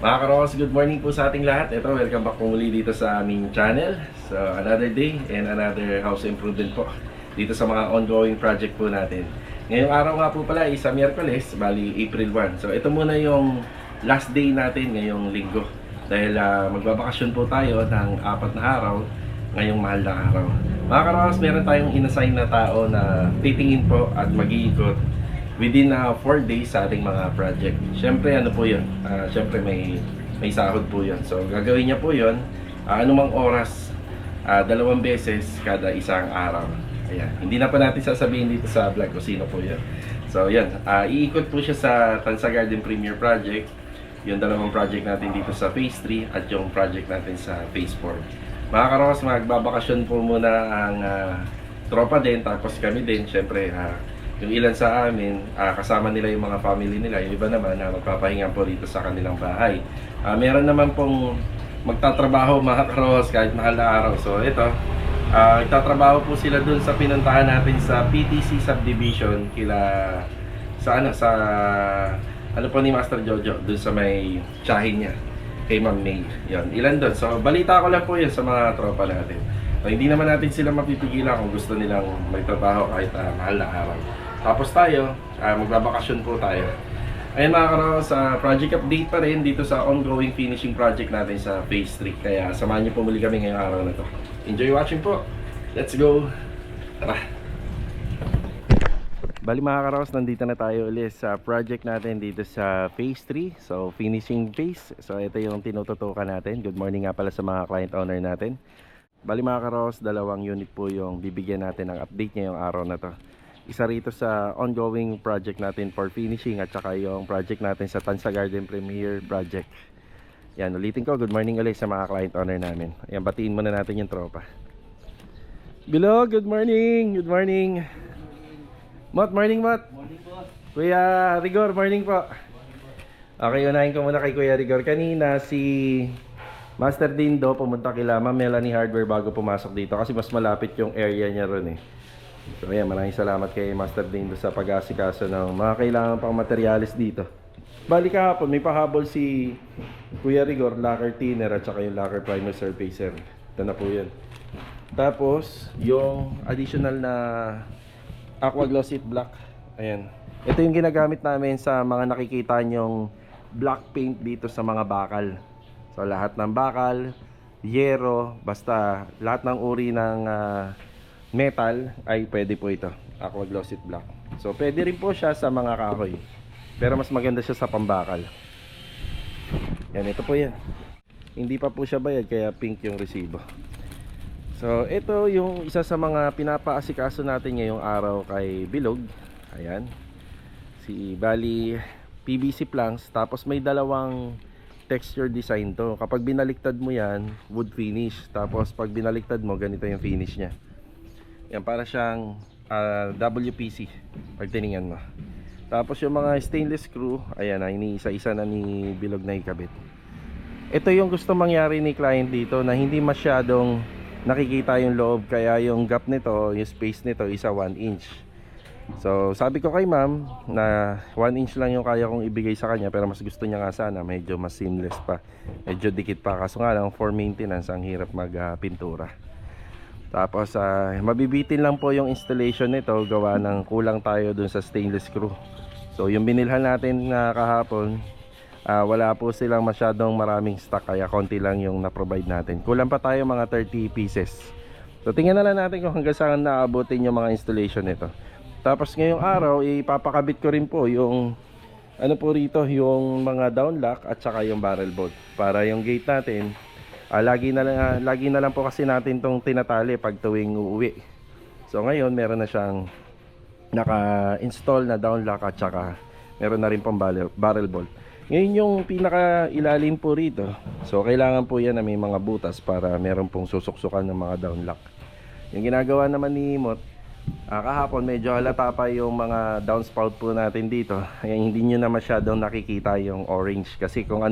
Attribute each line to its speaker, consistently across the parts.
Speaker 1: Mga karos, good morning po sa ating lahat. Ito, welcome back po muli dito sa aming channel. So, another day and another house improvement po dito sa mga ongoing project po natin. Ngayong araw nga po pala, isa Miyerkules, bali April 1. So, ito muna yung last day natin ngayong linggo. Dahil magbabakasyon po tayo ng 4 na araw ngayong mahal na araw. Mga karos, meron tayong inassign na tao na titingin po at mag-iikot within 4 days sa ating mga project. Siyempre ano po yun, siyempre may sahod po yun. So gagawin niya po yun, anumang oras, 2 beses kada isang araw. Ayan. Hindi na pa natin sasabihin dito sa vlog kung sino po yun. So yan, iikot po siya sa Tansa Garden Premier Project, yung dalawang project natin dito sa Phase 3 at yung project natin sa Phase 4. Mga karos, magbabakasyon po muna ang tropa din, tapos kami din, syempre yung ilan sa amin, kasama nila yung mga family nila. Yung iba naman na magpapahinga po dito sa kanilang bahay. Meron naman pong magtatrabaho mga karos kahit mahal na araw. So ito, magtatrabaho po sila dun sa pinuntahan natin sa PTC Subdivision sa ano po ni Master Jojo, dun sa may tsahin niya kay Ma'am May. Yun, ilan dun. So balita ko lang po yun sa mga tropa natin. So, hindi naman natin sila mapipigilan kung gusto nilang magtrabaho kahit mahal na araw. Tapos tayo, magbabakasyon po tayo. Ayun mga karos, project update pa rin dito sa ongoing finishing project natin sa Phase 3. Kaya samahan niyo po muli kami ngayong araw na to. Enjoy watching po. Let's go. Tara. Bali mga karos, nandito na tayo ulit sa project natin dito sa Phase 3. So finishing phase. So ito yung tinututukan natin. Good morning nga pala sa mga client owner natin. Bali mga karos, 2 unit po yung bibigyan natin ng update ngayong araw na to. Isa rito sa ongoing project natin for finishing at saka yung project natin sa Tansa Garden Premier Project. Yan, ulitin ko, good morning ulit sa mga client owner namin. Ayan, batiin muna natin yung tropa. Bilog, good morning. Good morning. Mot, morning Mot.
Speaker 2: Morning po.
Speaker 1: Kuya Rigor, morning po. Okay, unahin ko muna kay Kuya Rigor. Kanina si Master Dindo pumunta kila Ma'am Melanie Hardware bago pumasok dito kasi mas malapit yung area niya ron eh. So ayan, maraming salamat kay Master Dindo sa pag-aasikaso ng mga kailangan pang materialis dito. Bali kahapon may pahabol si Kuya Rigor, lacquer thinner at saka yung lacquer primer surfacer. Ito na po yun. Tapos yung additional na aqua glossy black. Ayan. Ito yung ginagamit namin sa mga nakikita nyong black paint dito sa mga bakal. So lahat ng bakal, yero, basta lahat ng uri ng metal ay pwede po ito, aqua glossy black. So pwede rin po siya sa mga kahoy, pero mas maganda siya sa pambakal. Yan, ito po yan. Hindi pa po siya bayad kaya pink yung resibo. So ito yung isa sa mga pinapaasikaso natin ngayong araw kay Bilog. Ayan, si Bali PVC planks, tapos may dalawang texture design to. Kapag binaliktad mo yan, wood finish. Tapos pag binaliktad mo, ganito yung finish nya. Yan, para siyang WPC pag tiningnan mo. Tapos yung mga stainless screw, ayan na, iniisa-isa na ni Bilog na ikabit. Ito yung gusto mangyari ni client dito, na hindi masyadong nakikita yung loob. Kaya yung gap nito, yung space nito, isa 1 inch. So sabi ko kay ma'am na 1 inch lang yung kaya kong ibigay sa kanya, pero mas gusto niya nga sana medyo mas seamless pa, medyo dikit pa. Kaso nga lang for maintenance ang hirap magpintura. Tapos mabibitin lang po yung installation nito, gawa ng kulang tayo dun sa stainless screw. So yung binilhan natin na kahapon, wala po silang masyadong maraming stock, kaya konti lang yung na-provide natin. Kulang pa tayo mga 30 pieces. So tingnan na lang natin kung hanggang saan naabutin yung mga installation nito. Tapos ngayong araw, ipapakabit ko rin po yung ano po rito, yung mga down lock at saka yung barrel bolt. Para yung gate natin, lagi na lang po kasi natin tong tinatali pag tuwing uuwi. So ngayon, meron na siyang naka-install na down lock at saka meron na rin pong barrel bolt. Ngayon yung pinaka-ilalim po rito, so kailangan po yan na may mga butas para meron pong susuksukan ng mga down lock. Yung ginagawa naman ni Mot, kahapon medyo halata pa yung mga downspout po natin dito. Kaya hindi nyo na masyadong nakikita yung orange. Kasi kung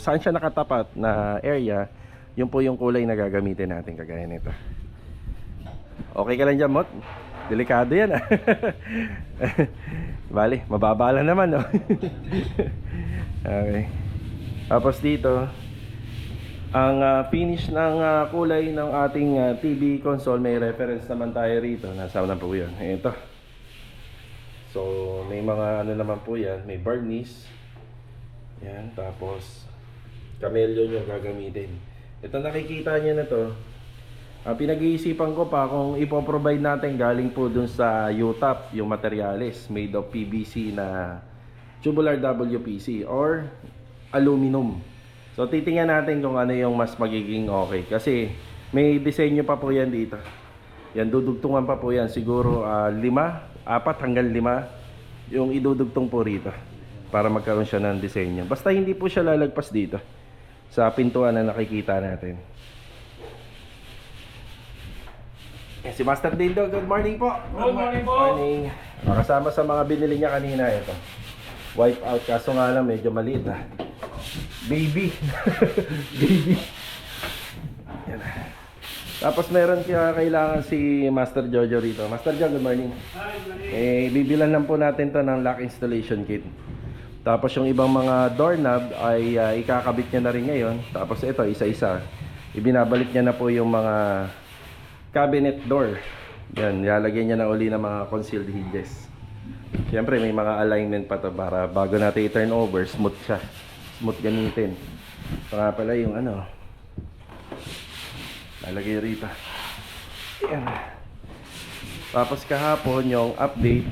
Speaker 1: saan siya nakatapat na area, yun po yung kulay na gagamitin natin, kagaya nito. Okay ka lang dyan, Mot? Delikado yan ah. Bali, mababa lang naman no? Okay. Tapos dito, ang finish ng kulay ng ating TV console, may reference naman tayo rito. Nasaan na po yun? Ito. So, may mga ano naman po yan. May varnish. Yan, tapos chameleon yung gagamitin. Ito nakikita nyo na to. Pinag-iisipan ko pa kung ipoprovide natin galing po dun sa UTAP, yung materials made of PVC na tubular WPC or aluminum. So titingnan natin kung ano yung mas magiging okay. Kasi may disenyo pa po yan dito. Yan, dudugtungan pa po yan. Siguro 4 hanggang 5 yung idudugtong po rito. Para magkaroon siya ng disenyo. Basta hindi po siya lalagpas dito. Sa pintuan na nakikita natin. Si Master Dindo, good morning po.
Speaker 2: Good morning po.
Speaker 1: Morning. Kasama sa mga binili niya kanina ito. Wipe out, kaso nga lang medyo maliit baby. Baby. Yan. Tapos meron kailangan si Master Jojo rito. Master Jojo, good morning.
Speaker 2: Hi, good morning.
Speaker 1: Bibilan lang po natin to ng lock installation kit. Tapos yung ibang mga doorknob ay ikakabit niya na rin ngayon. Tapos ito, isa-isa. Ibinabalik niya na po yung mga cabinet door. Yan, lalagyan niya na uli ng mga concealed hinges. Siyempre may mga alignment pa to para bago natin i-turn over, smooth siya. Smooth gamitin. Ito nga pala yung ano, lalagay rito. Yan. Tapos kahapon yung update.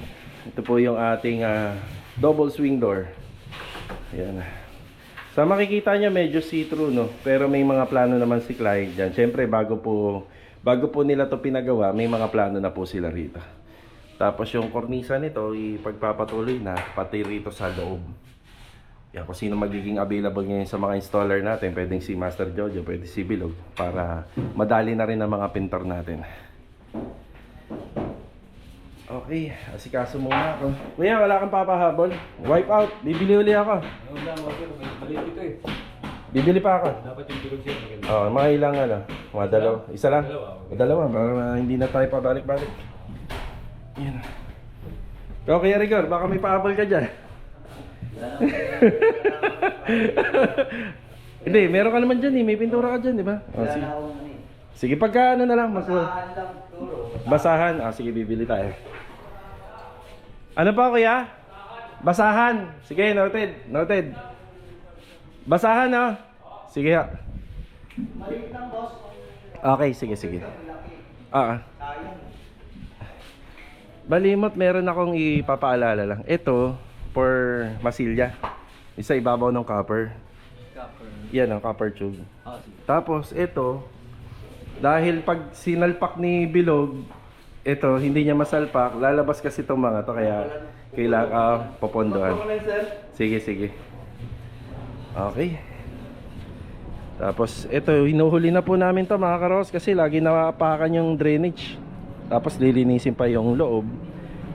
Speaker 1: Ito po yung ating double swing door. Yan. Sa makikita nyo medyo see-through, no? Pero may mga plano naman si client dyan. Siyempre bago po nila to pinagawa, may mga plano na po sila rito. Tapos yung kornisa nito, ipagpapatuloy na pati rito sa loob. Yan, kung sino magiging available ngayon sa mga installer natin, pwedeng si Master Jojo, pwede si Bilog, para madali na rin ang mga pintor natin. Okay, asikaso muna ako. Kuya, wala kang papahabol? Wipe out, bibili uli ako.
Speaker 2: Wala mo, sir. May maliit ito eh.
Speaker 1: Bibili pa ako.
Speaker 2: Dapat yung tulog siya. Maganda.
Speaker 1: Mga ilang ano? Mga dalawa. Isa lang? Dalawa, para hindi na tayo pabalik-balik. Yan. Okay, Rigor, baka may pahabol ka dyan. Hindi, meron ka naman dyan eh. May pintura ka dyan, di ba? Sige. Sige, pagka ano na lang. Basahan. Sige, bibili tayo. Ano pa, kuya? Basahan. Sige, noted. Noted. Basahan, ha? Sige, ha? Okay, sige, sige. Balimot, meron akong ipapaalala lang. Ito, for masilya. Isa ibabaw ng copper. Yan ang copper tube. Tapos ito, dahil pag sinalpak ni Bilog, ito hindi niya masalpak, lalabas kasi itong mga to, kaya kailangan popondohan. Sige, sige. Okay. Tapos ito, hinuhuli na po namin to mga karos kasi lagi napapakan yung drainage. Tapos lilinisin pa yung loob.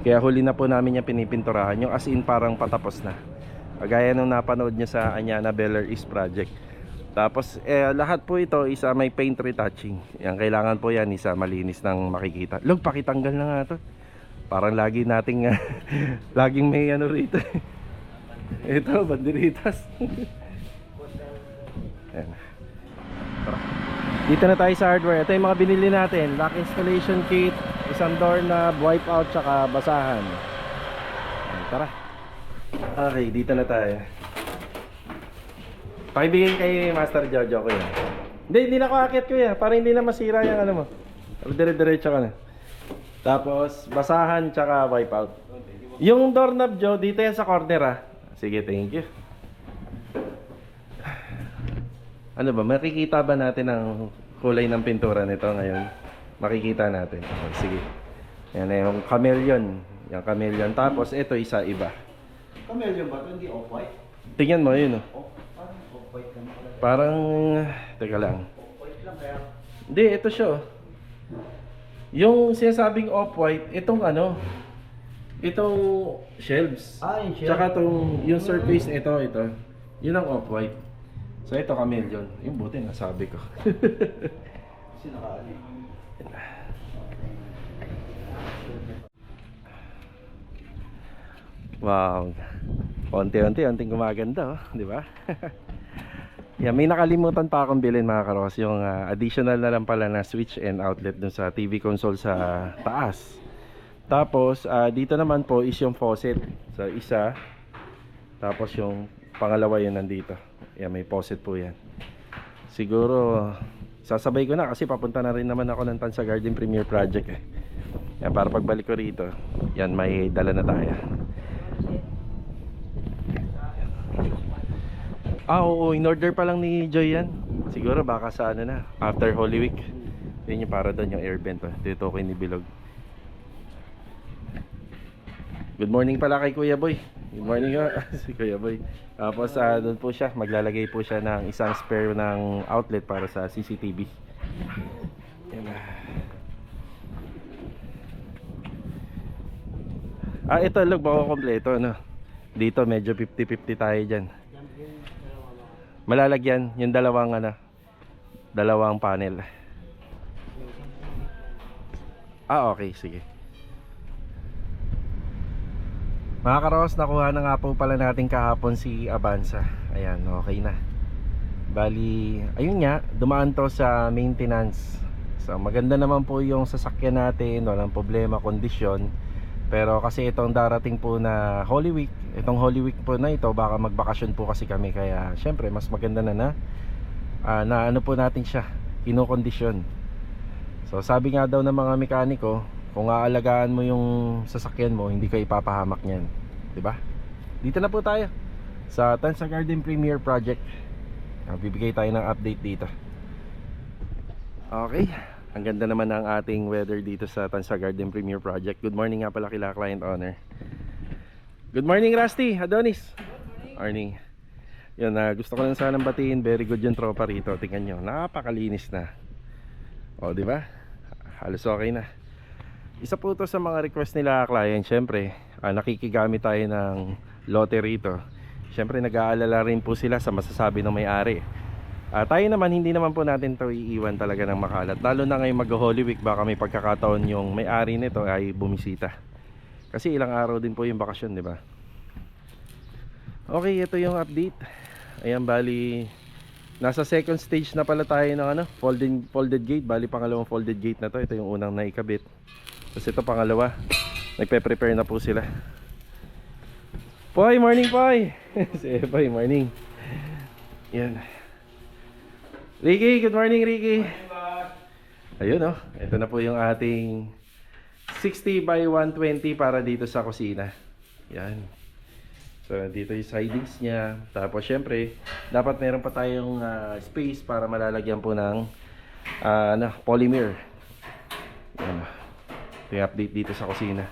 Speaker 1: Kaya huli na po namin yung pinipinturahan. Yung as in parang patapos na. Kagaya nung napanood nyo sa Anyana Beller East Project. Tapos lahat po ito isa may paint retouching. Yan, kailangan po yan isa malinis ng makikita. Log, pakitanggal na nga to. Parang lagi nating laging may ano rito. Ito, banderitas. Yan. Dito na tayo sa hardware. Ito yung mga binili natin. Lock installation kit, isang doorknob, wipeout, tsaka basahan. Yan, tara. Okay, dito na tayo. Pakibigay kay Master Jojo ko yan. Hindi na ako akit ko yan. Para hindi na masira yung ano mo. Dire-diretso ka na. Tapos, basahan, tsaka wipeout. Yung doorknob, Joe, dito yan sa corner ah. Sige, thank you. Ano ba, makikita ba natin ang kulay ng pintura nito ngayon? Makikita natin. Oh, sige. Yan yung chameleon. Yung chameleon. Tapos ito isa iba.
Speaker 3: Chameleon ba ito? Hindi off-white?
Speaker 1: Tingnan mo yun. Oh.
Speaker 3: Parang off-white ka pala.
Speaker 1: Parang, teka lang.
Speaker 3: Off-white lang kaya.
Speaker 1: Hindi, ito siya. Oh. Yung sinasabing off-white, itong ano, itong shelves.
Speaker 3: Yung shelves.
Speaker 1: Tsaka itong, yung surface, ito. Yun ang off-white. So ito chameleon. Yung buti nasabi ko.
Speaker 3: Kasi nakaali.
Speaker 1: Wow. Unti-unti gumaganda, oh, di ba? Yeah, may nakalimutan pa akong bilhin mga karos, yung additional na lang pala na switch and outlet dun sa TV console sa taas. Tapos dito naman po is yung faucet. So isa, tapos yung pangalawa yun nandito. Yeah, may faucet po yan. Siguro sasabay ko na kasi papunta na rin naman ako ng Tansa Garden Premier Project eh. Yan, para pagbalik ko rito, yan, may dala na tayo. Oo, in order pa lang ni Joy yan. Siguro baka sa ano na, after Holy Week. Yun yung para doon yung air vent. Dito ko ni Bilog. Good morning pala kay Kuya Boy. Good morning si Kuya Boy. Tapos doon po siya, maglalagay po siya ng isang spare ng outlet para sa CCTV. Yan na. Ito log baka kompleto no. Dito medyo 50-50 tayo diyan. Malalagyan yung dalawang dalawang panel. Okay, sige. Mga karos, nakuha na nga po pala natin kahapon si Avanza. Ayan, okay na. Bali, ayun nga, dumaan to sa maintenance. So maganda naman po yung sasakyan natin, walang problema, kondisyon. Pero kasi itong darating po na Holy Week, itong Holy Week po na ito, baka magbakasyon po kasi kami. Kaya syempre mas maganda na ano po natin siya, kinokondisyon. So sabi nga daw ng mga mekaniko, kung aalagaan mo yung sasakyan mo, hindi ka ipapahamak niyan, 'di ba? Dito na po tayo sa Tansa Garden Premier Project. Bibigay tayo ng update dito. Okay. Ang ganda naman ng ating weather dito sa Tansa Garden Premier Project. Good morning nga pala kila client owner. Good morning Rusty, Adonis. Good morning. Yun, gusto ko lang sanang batiin. Very good yung tropa rito. Tingnan nyo, napakalinis na. O, di ba? Halos okay na. Isa po to sa mga request nila client. Syempre, nakikigamit tayo ng lote rito. Syempre, nag-aalala rin po sila sa masasabi ng may-ari. Tayo naman, hindi naman po natin to iiwan talaga ng makalat. Lalo na ngayon mag-Holy Week, baka may pagkakataon yung may-ari nito ay bumisita. Kasi ilang araw din po yung bakasyon, di ba? Okay, ito yung update. Ayan, bali nasa second stage na pala tayo ng folded gate. Bali pangalawang folded gate na to. Ito yung unang naikabit. Tapos ito pangalawa. Nagpe-prepare na po sila. Poy, morning Poy. Si Poy, morning. Yan. Ricky, good morning Ricky. Ayun oh, ito na po yung ating 60 by 120 para dito sa kusina. Yan. So dito yung sidings niya. Tapos syempre, dapat meron pa tayong space para malalagyan po ng polymer. Yan. Ito yung update dito sa kusina.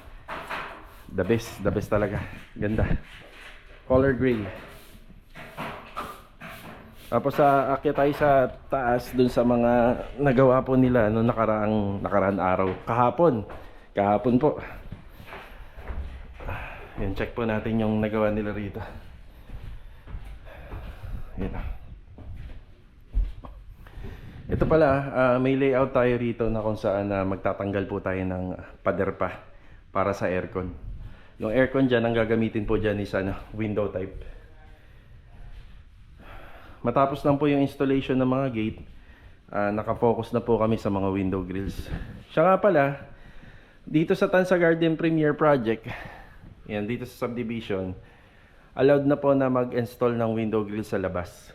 Speaker 1: The best talaga. Ganda. Color gray. Tapos aakyat tayo sa taas dun sa mga nagawa po nila no nakaraang araw. Kahapon po. Yan, check po natin yung nagawa nila rito. Yan. Ito pala, may layout tayo rito na kung saan magtatanggal po tayo ng pader pa para sa aircon. Yung aircon dyan, ang gagamitin po dyan is window type. Matapos lang po yung installation ng mga gate, nakafocus na po kami sa mga window grills. Siya nga pala, dito sa Tansa Garden Premier Project, yan, dito sa subdivision, allowed na po na mag-install ng window grill sa labas.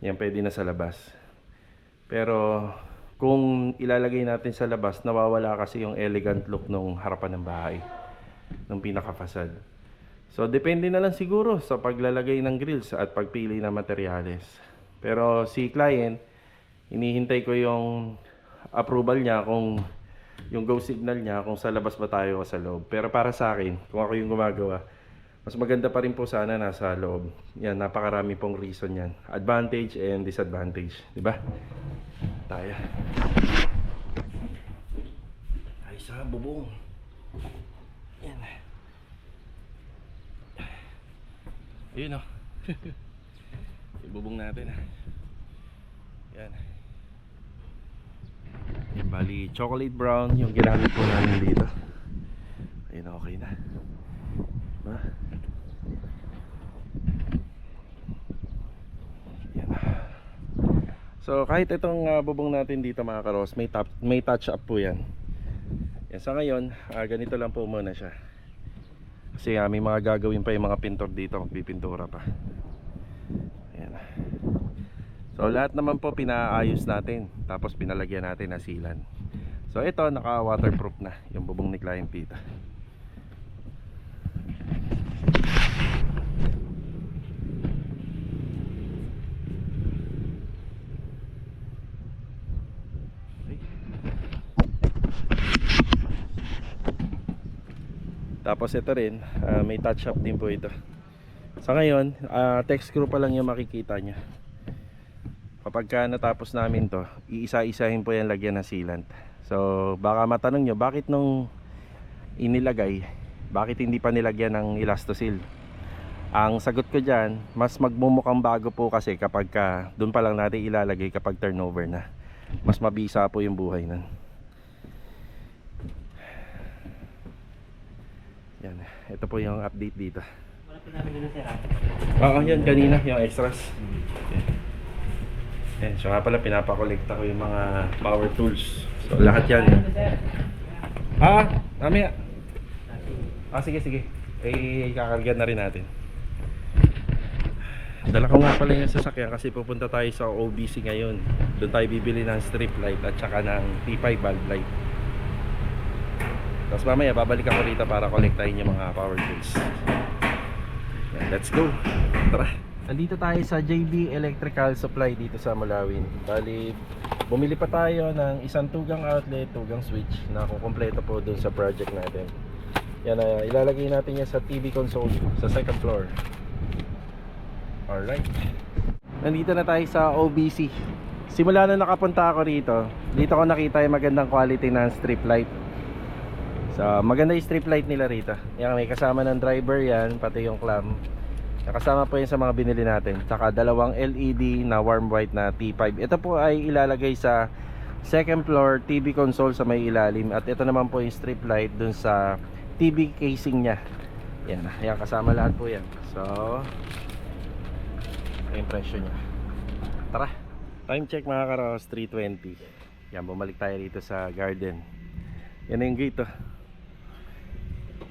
Speaker 1: Yan, pwede na sa labas. Pero kung ilalagay natin sa labas, nawawala kasi yung elegant look nung harapan ng bahay, nung pinaka-facade. So depende na lang siguro sa paglalagay ng grills at pagpili ng materyales. Pero si client, hinihintay ko yung approval niya, kung yung go signal niya kung sa labas ba tayo o sa loob. Pero para sa akin, kung ako yung gumagawa, mas maganda pa rin po sana nasa loob. Yan, napakarami pong reason yan. Advantage and disadvantage, di ba? Tayo. Ay sa bubong. Yan. Ayun o. Ibubong natin. Yan. Yan, bali chocolate brown yung ginamit po namin dito. Ayun, okay na. Diba? Yan. So kahit itong bubong natin dito mga karos, may touch up po yan. Yan, sa ngayon, ganito lang po muna siya. Kasi may mga gagawin pa yung mga pintor dito, magpipintura pa. Ayan. So lahat naman po pinaayos natin, tapos pinalagyan natin ng sealant. So ito, naka waterproof na yung bubong ni Client Pita. Tapos ito rin, may touch up din po ito. Sa ngayon, text screw pa lang yung makikita nya. Kapag natapos namin to, iisa-isahin po yan lagyan ng sealant. So baka matanong nyo, bakit nung inilagay, bakit hindi pa nilagyan ng elastosil? Ang sagot ko dyan, mas magmumukhang bago po kasi kapag doon pa lang natin ilalagay kapag turnover na. Mas mabisa po yung buhay nun. Yan, ito po yung update dito.
Speaker 3: Wala pinamili na sira.
Speaker 1: Oo, yan kanina, yung extras. Yan, so nga pala pinapakolekta ko yung mga power tools. So lahat yan. Mamaya. Sige. Kakargan na rin natin. Dala ko nga pala yung sasakyan kasi pupunta tayo sa OBC ngayon. Doon tayo bibili ng strip light at saka ng T5 bulb light. Tapos mamaya babalik ako rito para kolektahin yung mga power tools. Let's go. Tara. Nandito tayo sa JB Electrical Supply dito sa Malawin. Bali, bumili pa tayo ng isang tugang outlet, tugang switch na kukumpleto po dun sa project natin. Yan, ilalagay natin yan sa TV console sa second floor. Alright. Nandito na tayo sa OBC. Simula na nakapunta ako rito, dito ko nakita yung magandang quality ng strip light. So, maganda yung strip light nila rito. Yan, may kasama ng driver yan, pati yung clamp. Nakasama po yan sa mga binili natin. Saka dalawang LED na warm white na T5. Ito po ay ilalagay sa second floor TV console sa may ilalim. At ito naman po yung strip light dun sa TV casing nya. Yan, yan kasama lahat po yan. So, yung presyo nya. Tara. Time check mga karos, 3:20. Yan, bumalik tayo dito sa garden. Yan na yung gate oh.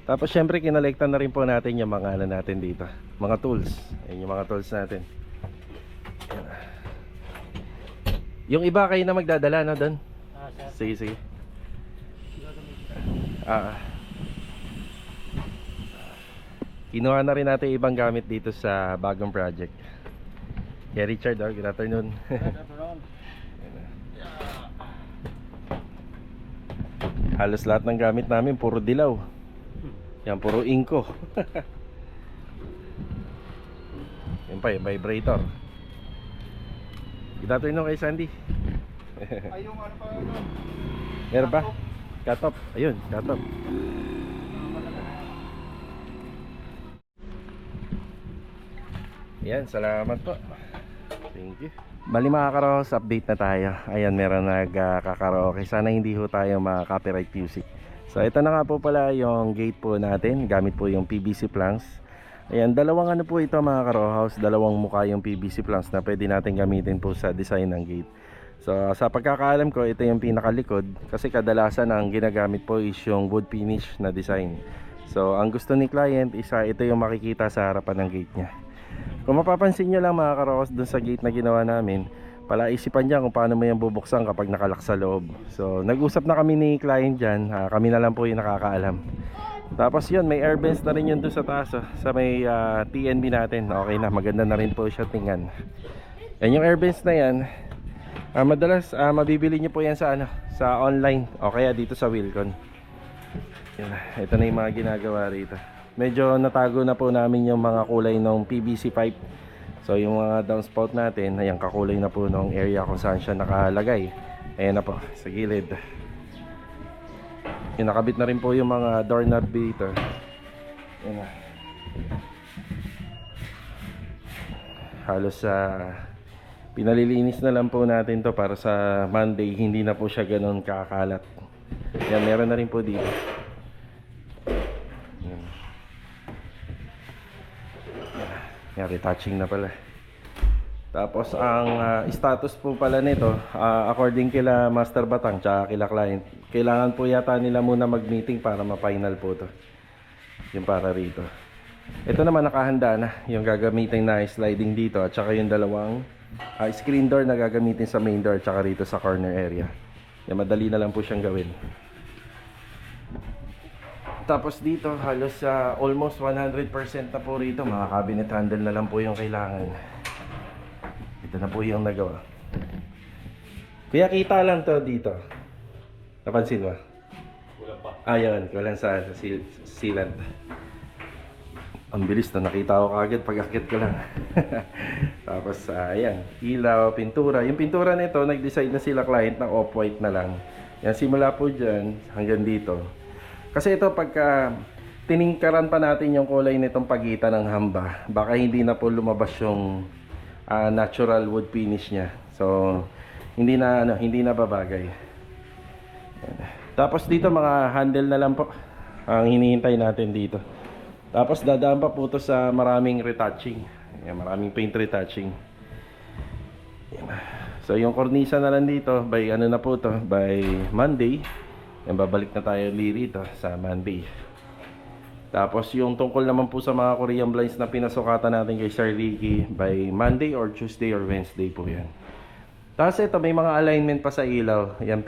Speaker 1: Tapos syempre kinolekta na rin po natin yung mga natin dito, mga tools. Ayan yung mga tools natin. Ayan. Yung iba kayo na magdadala no doon? Sige. Kinuha na rin natin ibang gamit dito sa bagong project. Kaya Richard, good afternoon. Halos lahat ng gamit namin puro dilaw. Yan, puro inko. Yan pa, vibrator. Good afternoon kay Sandy.
Speaker 3: Ay, yung ano pa
Speaker 1: Meron ba? Cut-off. Ayun, cut-off. Yan, salamat po. Thank you. Bali mga karos, update na tayo. Ayan, meron nagkakaraoke. Sana hindi ho tayo mga-copyright music. So ito na nga po pala yung gate po natin. Gamit po yung PVC planks. Ayan, dalawang ano po ito mga ka-rowhouse. Dalawang mukha yung PVC planks na pwede natin gamitin po sa design ng gate. So sa pagkakaalam ko, ito yung pinakalikod. Kasi kadalasan ang ginagamit po is yung wood finish na design. So ang gusto ni client is ito yung makikita sa harapan ng gate nya. Kung mapapansin nyo lang mga ka-rowhouse dun sa gate na ginawa namin, palaisipan dyan kung paano mo yan bubuksan kapag nakalak sa loob. So nag-usap na kami ni client dyan, kami na lang po yung nakakaalam. Tapos yun, may air vents na rin yun doon sa taas sa may TNB natin. Okay na, maganda na rin po siya tingnan. Yan yung air vents na yan, madalas mabibili nyo po yan sa, sa online o kaya dito sa Wilcon. Yan, ito na yung mga ginagawa rito. Medyo natago na po namin yung mga kulay ng PVC pipe. So yung mga downspout natin, ayan, kakulay na po ng area kung saan siya nakalagay. Ayan na po, sa gilid. Yung nakabit na rin po yung mga doorknob dito. Ayan na. Halos pinalilinis na lang po natin to para sa Monday hindi na po siya ganoon kakakalat. Ayan, meron na rin po dito. Yan, retouching na pala. Tapos ang status po pala nito, according kila Master Batang tsaka kila client, kailangan po yata nila muna mag-meeting para ma-final po to. Yung para rito. Ito naman nakahanda na, yung gagamitin na sliding dito at saka yung dalawang screen door na gagamitin sa main door tsaka rito sa corner area. Yan, madali na lang po siyang gawin. Tapos dito halos almost 100% na po rito, mga cabinet handle na lang po yung kailangan. Ito na po yung nagawa. Kaya kita lang to dito. Napansin mo?
Speaker 2: Kulang pa.
Speaker 1: Ayun, kulang sa sealant. Ang bilis na nakita ko kagad pag akit ko lang. Tapos ayan, ilaw, pintura. Yung pintura nito, nag-decide na sila client ng off-white na lang. Yan, simula po dyan hanggang dito. Kasi ito pagka tiningkaran pa natin yung kulay nitong pagitan ng hamba, baka hindi na po lumabas yung natural wood finish niya. So hindi na babagay. Tapos dito mga handle na lang po ang hinihintay natin dito. Tapos dadaan pa po ito sa maraming retouching. Yan, maraming paint retouching. Yan. So yung kornisa na lang dito by ano na po to, by Monday. Yan, babalik na tayo rito sa Monday. Tapos yung tungkol naman po sa mga Korean blinds na pinasukatan natin kay Sir Ricky by Monday or Tuesday or Wednesday po yan. Tapos ito may mga alignment pa sa ilaw. Yan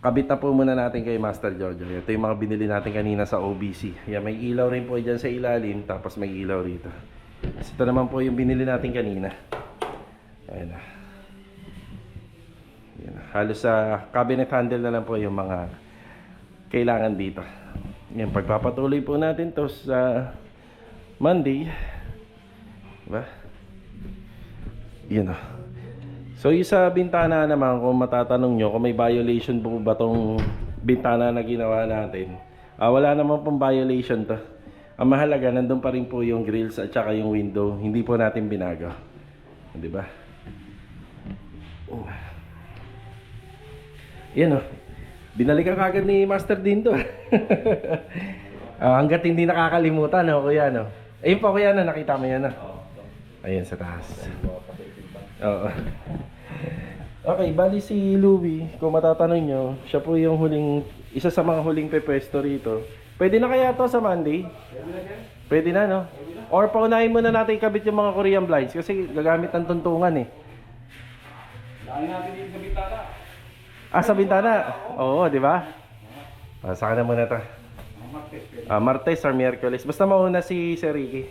Speaker 1: kabit na po muna natin kay Master Jojo. Ito yung mga binili natin kanina sa OBC. Yan, may ilaw rin po dyan sa ilalim. Tapos may ilaw rito. Ito naman po yung binili natin kanina. Ayan na. Yan. Halos sa cabinet handle na lang po yung mga kailangan dito. Yan, pagpapatuloy po natin to sa Monday. Diba? Yan o. So yung sa bintana naman, kung matatanong nyo kung may violation po ba tong bintana na ginawa natin, wala naman pong violation to. Ang mahalaga, nandun pa rin po yung grills at saka yung window. Hindi po natin binago. Diba? Yan o. Binalikan kagad ni Master din to. Hanggat hindi nakakalimutan, no, kuya, no? Ayun po, kuya, no? Nakita mo yan, no? Ayun, sa taas. Oo. Okay, bali si Louie, kung matatanong nyo, siya po yung isa sa mga huling pepwesto rito. Pwede na kaya to sa Monday? Pwede na, no? Or paunahin muna natin ikabit yung mga Korean blinds kasi gagamit ng tuntungan, eh.
Speaker 2: Dahil natin dito sa bintana.
Speaker 1: Sa bintana? Oo, di ba? Saka na muna to. Martes or Miyerkules. Basta mauna si Sir Ricky.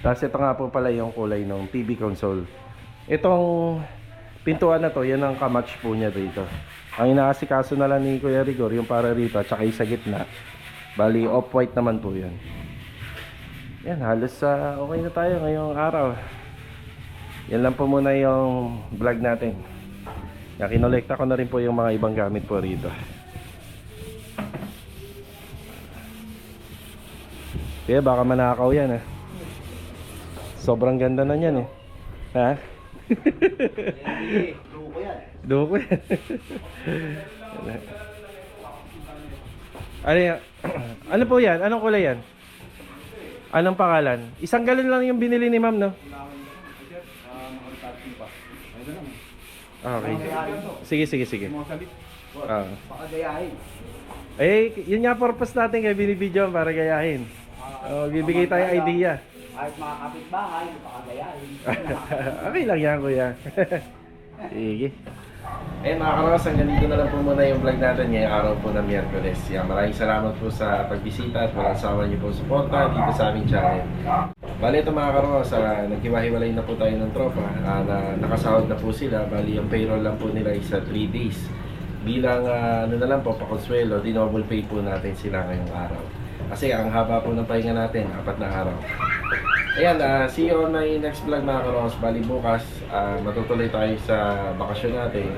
Speaker 1: Tapos ito nga po pala yung kulay ng TV console. Itong pintuan na to, yan ang kamatch po niya dito. Ang inaasikaso na lang ni Kuya Rigor, yung para rito at saka yung sa gitna. Bali, off-white naman po yan. Yan, halos okay na tayo ngayong araw. Yan lang po muna yung vlog natin. Kinolekta ko na rin po yung mga ibang gamit po rito. Kaya baka manakaw yan, sobrang ganda na yan, ha?
Speaker 3: Duko yan.
Speaker 1: Duko yan. Ano yan? Ano po yan? Anong kulay yan? Anong pangalan? Isang galon lang yung binili ni ma'am, no? Okay. Sige.
Speaker 3: Pakagayahin.
Speaker 1: Yun nga purpose natin kaya binibidyo para gayahin. Bibigay tayo idea.
Speaker 3: Kahit mga kapitbahay, pakagayahin.
Speaker 1: Okay lang yan, kuya. Sige. Ayun mga karos, hanggang dito na lang po muna yung vlog natin ngayong araw po ng Miyerkules. Maraming salamat po sa pagbisita at walang sawa niyo po suporta dito sa aming channel. Bali ito mga karos, naghiwa-hiwalay na po tayo ng tropa na nakasahod na po sila. Bali yung payroll lang po nila is 3 days. Bilang ano na lang po, pakonsuelo, dinouble pay po natin sila ngayong araw. Kasi ang haba po ng pahinga natin, 4 na araw. Ayan, see you on my next vlog mga karos. Bali bukas, matutuloy tayo sa bakasyon natin.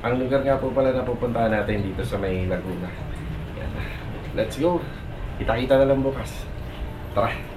Speaker 1: Ang lugar nga po pala na pupuntahan natin dito sa may Laguna. Ayan. Let's go! Kita-kita na lang bukas. Tara!